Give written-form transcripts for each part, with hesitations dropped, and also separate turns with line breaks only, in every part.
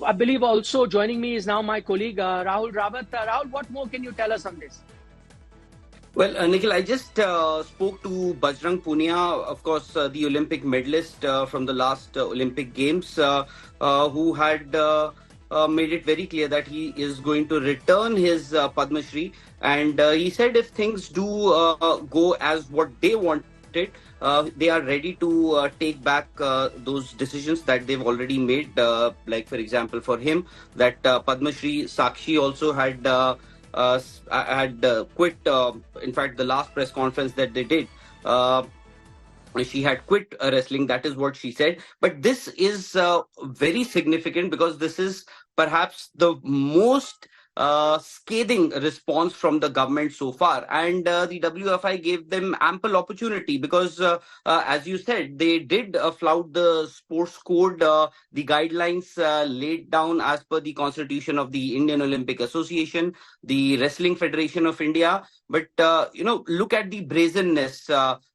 I believe also joining me is now my colleague Rahul Rawat. Rahul, what more can you tell us on this?
Well, Nikhil, I just spoke to Bajrang Punia, of course, the Olympic medalist from the last Olympic Games, who had made it very clear that he is going to return his Padma Shri. And he said if things do go as what they wanted, they are ready to take back those decisions that they've already made. Like, for example, for him, that Padma Shri Sakshi also had. Had quit. In fact, the last press conference that they did, she had quit wrestling. That is what she said. But this is very significant because this is perhaps the most scathing response from the government so far. And the WFI gave them ample opportunity because, as you said, they did flout the sports code, the guidelines laid down as per the constitution of the Indian Olympic Association, the Wrestling Federation of India. But, look at the brazenness.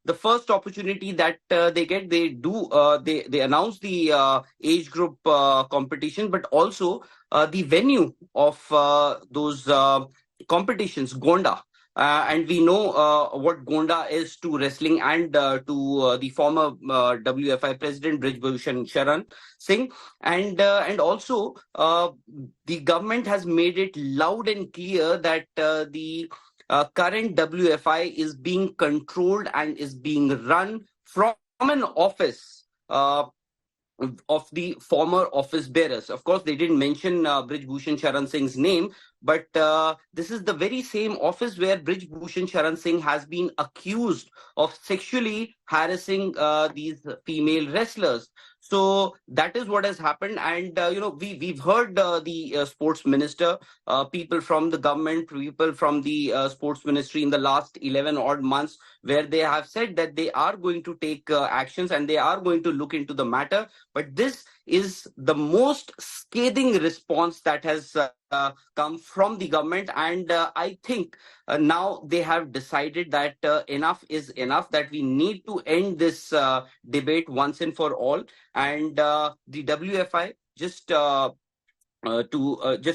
The first opportunity that they get, they announce the age group competition, but also the venue of those competitions, Gonda. And we know what Gonda is to wrestling and to the former WFI president Brijbhushan Sharan Singh, and also the government has made it loud and clear that the current WFI is being controlled and is being run from an office of the former office bearers. Of course, they didn't mention Brijbhushan Sharan Singh's name, but this is the very same office where Brijbhushan Sharan Singh has been accused of sexually harassing these female wrestlers. So that is what has happened. And, we've heard the sports minister, people from the government, people from the sports ministry in the last 11 odd months, where they have said that they are going to take actions and they are going to look into the matter. But this is the most scathing response that has come from the government. And I think now they have decided that enough is enough, that we need to end this debate once and for all. And the WFI, just to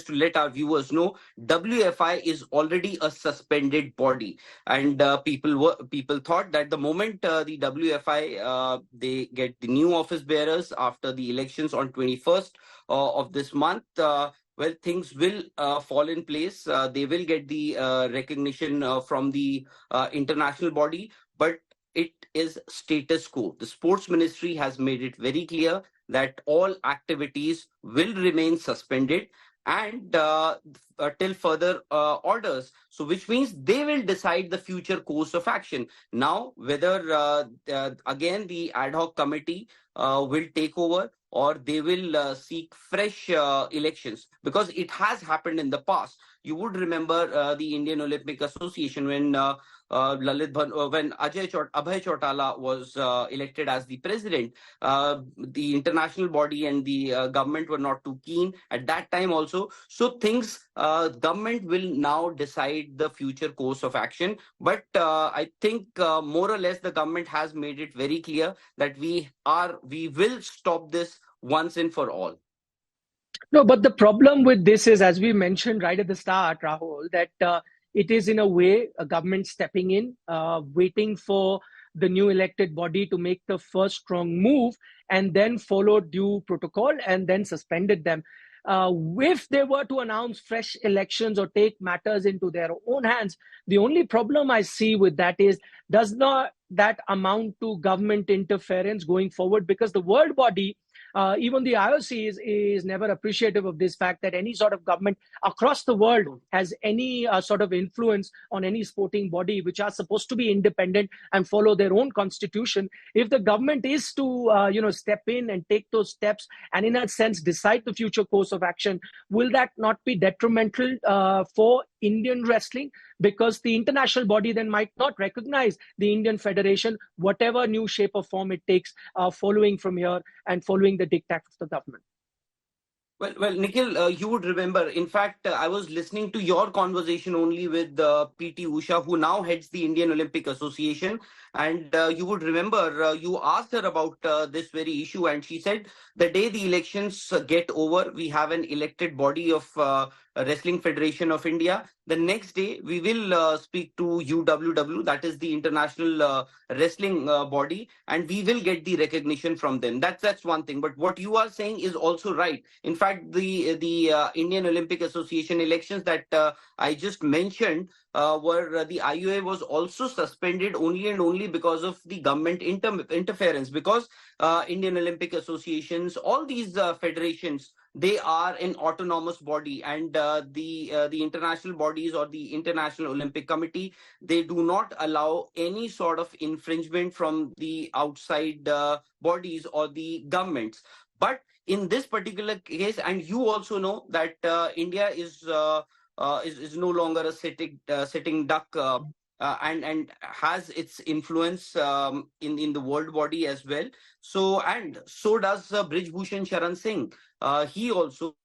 let our viewers know, WFI is already a suspended body, and people thought that the moment the WFI they get the new office bearers after the elections on 21st of this month. Well, things will fall in place. They will get the recognition from the international body, but it is status quo. The sports ministry has made it very clear that all activities will remain suspended and till further orders. So which means they will decide the future course of action. Now, whether again the ad hoc committee will take over or they will seek fresh elections, because it has happened in the past. You would remember the Indian Olympic Association when when Abhay Chautala was elected as the president. The international body and the government were not too keen at that time also. So things, government will now decide the future course of action. But I think more or less the government has made it very clear that we will stop this once and for all.
No, but the problem with this is, as we mentioned right at the start, Rahul, that it is in a way a government stepping in, waiting for the new elected body to make the first strong move and then follow due protocol and then suspended them. If they were to announce fresh elections or take matters into their own hands, the only problem I see with that is, does not that amount to government interference going forward? Because the world body, even the IOC is never appreciative of this fact that any sort of government across the world has any sort of influence on any sporting body, which are supposed to be independent and follow their own constitution. If the government is to step in and take those steps and in a sense decide the future course of action, will that not be detrimental for Indian wrestling? Because the international body then might not recognize the Indian Federation, whatever new shape or form it takes, following from here and following the diktat of the government.
Well, Nikhil, you would remember. In fact, I was listening to your conversation only with PT Usha, who now heads the Indian Olympic Association, and you would remember you asked her about this very issue, and she said the day the elections get over, we have an elected body of Wrestling Federation of India. The next day, we will speak to UWW, that is the International Wrestling Body, and we will get the recognition from them. That's one thing. But what you are saying is also right. In fact, the Indian Olympic Association elections that I just mentioned were the IOA was also suspended only and only because of the government interference. Because Indian Olympic Associations, all these federations, they are an autonomous body, and the international bodies or the International Olympic Committee, they do not allow any sort of infringement from the outside bodies or the governments. But in this particular case, and you also know that India is no longer a sitting duck. And has its influence in the world body as well. So does Brij Bhushan Sharan Singh. He also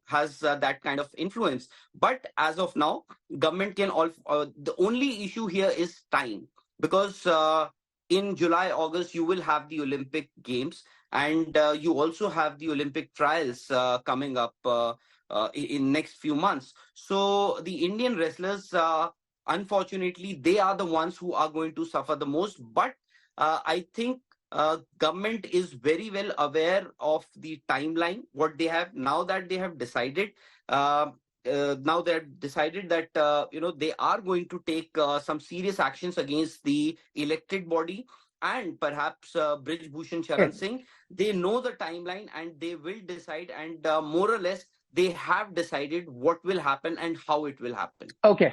has that kind of influence. But as of now, government can all. The only issue here is time, because in July, August, you will have the Olympic Games, and you also have the Olympic trials coming up in next few months. So the Indian wrestlers, unfortunately, they are the ones who are going to suffer the most. But I think government is very well aware of the timeline, what they have now that they have decided. Now they have decided that they are going to take some serious actions against the elected body, and perhaps Brij Bhushan Sharan Singh. They know the timeline and they will decide, and more or less they have decided what will happen and how it will happen.
Okay.